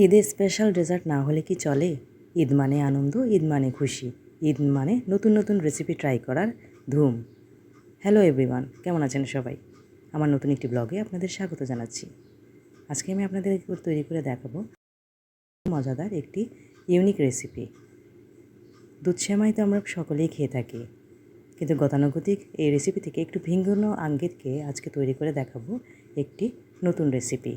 ঈদে special dessert না হলে কি চলে? ঈদ মানে আনন্দ, ঈদ মানে খুশি, ঈদ মানে নতুন নতুন রেসিপি ট্রাই করার ধুম। হ্যালো এভরিওয়ান, কেমন আছেন সবাই? আমার নতুন একটি ব্লগে আপনাদের স্বাগত জানাচ্ছি। আজকে আমি আপনাদের তৈরি করে দেখাবো মজাদার একটি ইউনিক রেসিপি। দুধ সেমাই তো আমরা সকলেই খেয়ে থাকি, কিন্তু গতানুগতিক এই রেসিপি থেকে একটু ভিন্ন আঙ্গিকে আজকে তৈরি করে দেখাবো একটি নতুন রেসিপি।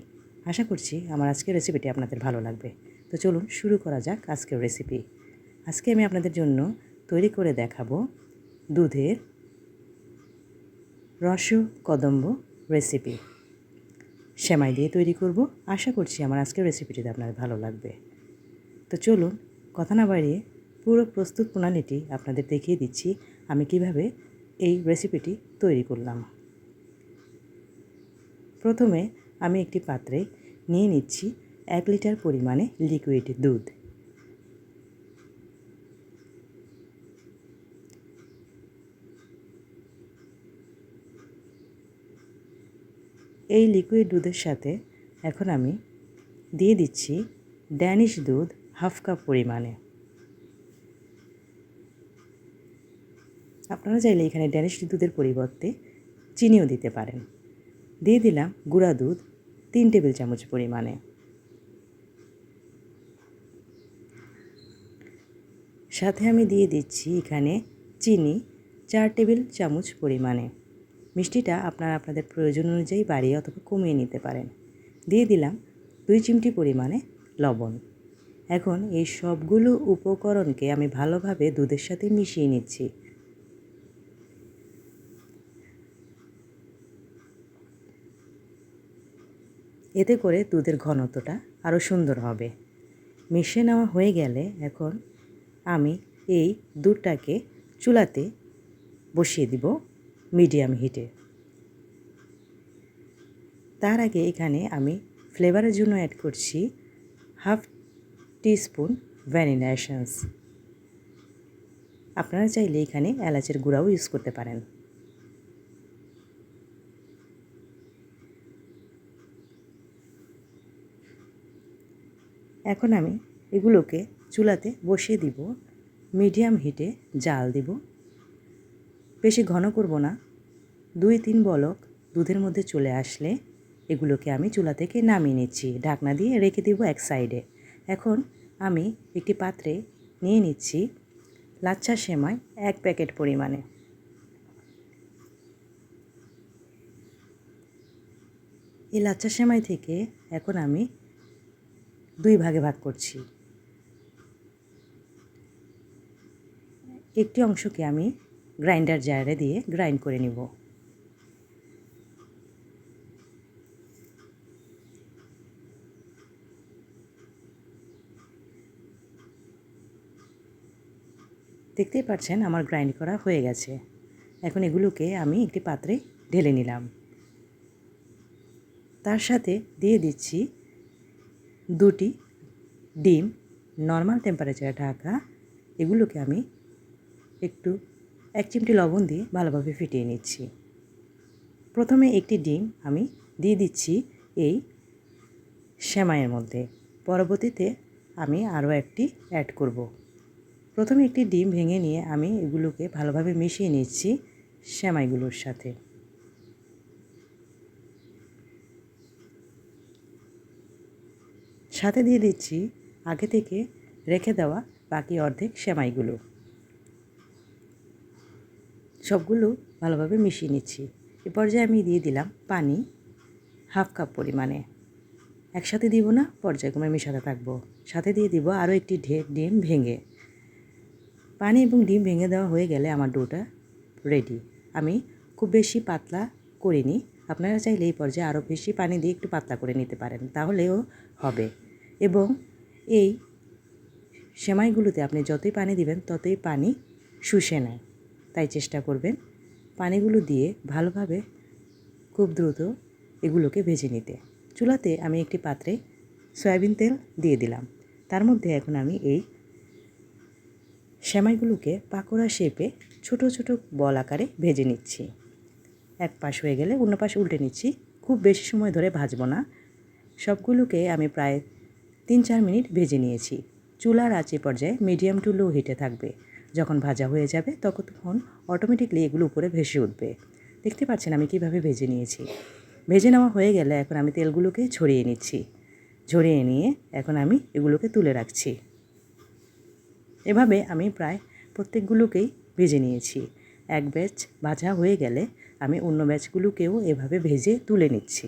আশা করছি আমার আজকের রেসিপিটি আপনাদের ভালো লাগবে। তো চলুন শুরু করা যাক আজকের রেসিপি। আজকে আমি আপনাদের জন্য তৈরি করে দেখাবো দুধের রসকদম্ব রেসিপি। সেমাই দিয়ে তৈরি করব। আশা করছি আমার আজকের রেসিপিটিতে আপনাদের ভালো লাগবে। তো চলুন কথা না বাড়িয়ে পুরো প্রস্তুত প্রণালীটি আপনাদের দেখিয়ে দিচ্ছি আমি কিভাবে এই রেসিপিটি তৈরি করলাম। প্রথমে আমি একটি পাত্রে নিয়ে নিচ্ছি 1 লিটার পরিমাণে লিকুইড দুধ। এই লিকুইড দুধের সাথে এখন আমি দিয়ে দিচ্ছি ড্যানিশ দুধ হাফ কাপ পরিমাণে। আপনারা চাইলে এখানে ড্যানিশ দুধের পরিবর্তে চিনিও দিতে পারেন। দিয়ে দিলাম গুঁড়া দুধ 3 টেবিল চামচ পরিমাণে। সাথে আমি দিয়ে দিচ্ছি এখানে চিনি 4 টেবিল চামচ পরিমাণে। মিষ্টিটা আপনারা আপনাদের প্রয়োজন অনুযায়ী বাড়িয়ে অথবা কমিয়ে নিতে পারেন। দিয়ে দিলাম 2 চিমটি পরিমাণে লবণ। এখন এই সবগুলো উপকরণকে আমি ভালোভাবে দুধের সাথে মিশিয়ে নিচ্ছি। এতে করে দুধের ঘনত্বটা আরও সুন্দর হবে। মিশিয়ে নেওয়া হয়ে গেলে এখন আমি এই দুধটাকে চুলাতে বসিয়ে দিব মিডিয়াম হিটে। তার আগে এখানে আমি ফ্লেভারের জন্য অ্যাড করছি হাফ টিস্পুন ভ্যানিলা এসেন্স। আপনারা চাইলে এখানে এলাচের গুঁড়াও ইউজ করতে পারেন। এখন আমি এগুলোকে চুলাতে বসিয়ে দিব, মিডিয়াম হিটে জাল দিব। বেশি ঘন করব না। 2-3 বলক দুধের মধ্যে চলে আসলে এগুলোকে আমি চুলা থেকে নামিয়ে নিচ্ছি। ঢাকনা দিয়ে রেখে দিব এক সাইডে। এখন আমি একটি পাত্রে নিয়ে নিচ্ছি লাচ্ছা সেমাই 1 প্যাকেট পরিমাণে। এই লাচ্ছা সেমাই থেকে এখন আমি 2 ভাগে ভাগ করছি। একটি অংশকে আমি গ্রাইন্ডার জারে দিয়ে গ্রাইন্ড করে নিব। দেখতেই পাচ্ছেন আমার গ্রাইন্ড করা হয়ে গেছে। এখন এগুলোকে আমি একটি পাত্রে ঢেলে নিলাম। তার সাথে দিয়ে দিচ্ছি 2টি ডিম, নর্মাল টেম্পারেচারে ঢাকা। এগুলোকে আমি একটু 1 চিমটি লবণ দিয়ে ভালোভাবে ফেটিয়ে নিচ্ছি। প্রথমে একটি ডিম আমি দিয়ে দিচ্ছি এই সেমাইয়ের মধ্যে। পরবর্তীতে আমি আরও একটি অ্যাড করব। প্রথমে একটি ডিম ভেঙে নিয়ে আমি এগুলোকে ভালোভাবে মিশিয়ে নিচ্ছি সেমাইগুলোর সাথে। সাথে দিয়ে দিচ্ছি আগে থেকে রেখে দেওয়া বাকি অর্ধেক সেমাইগুলো। সবগুলো ভালোভাবে মিশিয়ে নিচ্ছি। এ পর্যায়ে আমি দিয়ে দিলাম পানি হাফ কাপ পরিমাণে। একসাথে দিব না, পর্যায়ক্রমে মেশাতে থাকবো। সাথে দিয়ে দিব আরও একটি ডিম ভেঙে। পানি এবং ডিম ভেঙে দেওয়া হয়ে গেলে আমার ডোটা রেডি। আমি খুব বেশি পাতলা করিনি। আপনারা চাইলে এই পর্যায়ে আরও বেশি পানি দিয়ে একটু পাতলা করে নিতে পারেন, তাহলেও হবে। এবং এই সেমাইগুলোতে আপনি যতই পানি দিবেন ততই পানি শুষে নেয়, তাই চেষ্টা করবেন পানিগুলো দিয়ে ভালোভাবে খুব দ্রুত এগুলোকে ভেজে নিতে। চুলাতে আমি একটি পাত্রে সয়াবিন তেল দিয়ে দিলাম। তার মধ্যে এখন আমি এই সেমাইগুলোকে পাকোড়া শেপে ছোট ছোট বল আকারে ভেজে নিচ্ছি। এক পাশ হয়ে গেলে অন্য পাশে উল্টে নিচ্ছি। খুব বেশি সময় ধরে ভাজবো না। সবগুলোকে আমি প্রায় 3-4 মিনিট ভেজে নিয়েছি। চুলার আঁচ এ পর্যায়ে মিডিয়াম টু লো হিটে থাকবে। যখন ভাজা হয়ে যাবে তখন অটোমেটিকলি এগুলো উপরে ভেসে উঠবে। দেখতে পাচ্ছেন আমি কিভাবে ভেজে নিয়েছি। ভেজে নেওয়া হয়ে গেলে এখন আমি তেলগুলোকে ছড়িয়ে নিচ্ছি। ঝরিয়ে নিয়ে এখন আমি এগুলোকে তুলে রাখছি। এভাবে আমি প্রায় প্রত্যেকগুলোকেই ভেজে নিয়েছি। এক ব্যাচ ভাজা হয়ে গেলে আমি অন্য ব্যাচগুলোকেও এভাবে ভেজে তুলে নিচ্ছি।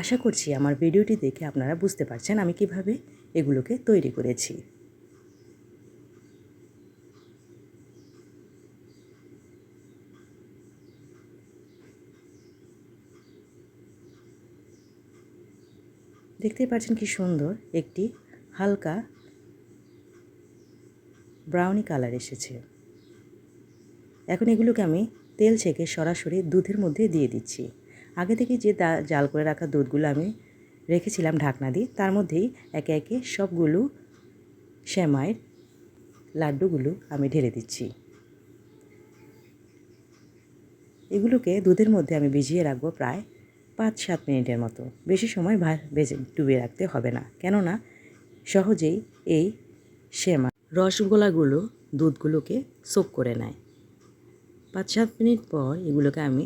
আশা করছি আমার ভিডিওটি দেখে আপনারা বুঝতে পারছেন আমি কিভাবে এগুলোকে তৈরি করেছি। দেখতেই পাচ্ছেন কি সুন্দর একটি হালকা ব্রাউনি কালার এসেছে। এখন এগুলোকে আমি তেল ছেঁকে সরাসরি দুধের মধ্যে দিয়ে দিচ্ছি। আগে থেকে যে জাল করে রাখা দুধগুলো আমি রেখেছিলাম ঢাকনা দিয়ে, তার মধ্যেই একে একে সবগুলো সেমাইয়ের লাড্ডুগুলো আমি ঢেলে দিচ্ছি। এগুলোকে দুধের মধ্যে আমি ভিজিয়ে রাখবো প্রায় 5-7 মিনিটের মতো। বেশি সময় ডুবিয়ে রাখতে হবে না, কেননা সহজেই এই সেমাই রসগোল্লাগুলো দুধগুলোকে সোক করে নেয়। 5-7 মিনিট পর এগুলোকে আমি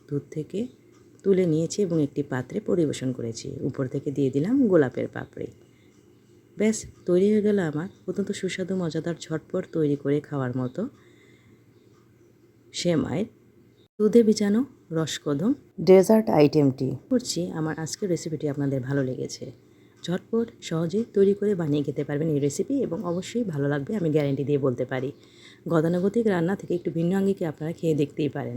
দুধ থেকে তুলে নিয়েছি এবং একটি পাত্রে পরিবেশন করেছি। উপর থেকে দিয়ে দিলাম গোলাপের পাপড়ি। ব্যাস তৈরি হয়ে গেল আমার অত্যন্ত সুস্বাদু মজাদার ঝটপট তৈরি করে খাওয়ার মতো সেমাইয়ের দুধে ভিজানো রসকদম ডেজার্ট আইটেমটি। করছি আমার আজকের রেসিপিটি আপনাদের ভালো লেগেছে। ঝটপট সহজে তৈরি করে বানিয়ে খেতে পারবেন এই রেসিপি এবং অবশ্যই ভালো লাগবে, আমি গ্যারান্টি দিয়ে বলতে পারি। গতানুগতিক রান্না থেকে একটু ভিন্ন আঙ্গিকে আপনারা খেয়ে দেখতেই পারেন।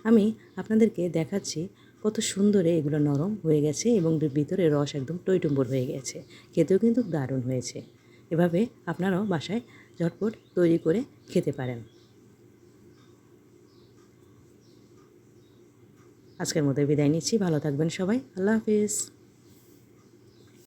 আমি আপনাদেরকে দেখাচ্ছি কত সুন্দরে এগুলো নরম হয়ে গেছে এবং ভিতরে রস একদম টইটুম্বর হয়ে গেছে। খেতেও কিন্তু দারুণ হয়েছে। এভাবে আপনারাও বাসায় ঝটপট তৈরি করে খেতে পারেন। আজকের মতো বিদায় নিচ্ছি। ভালো থাকবেন সবাই। আল্লাহ হাফিজ।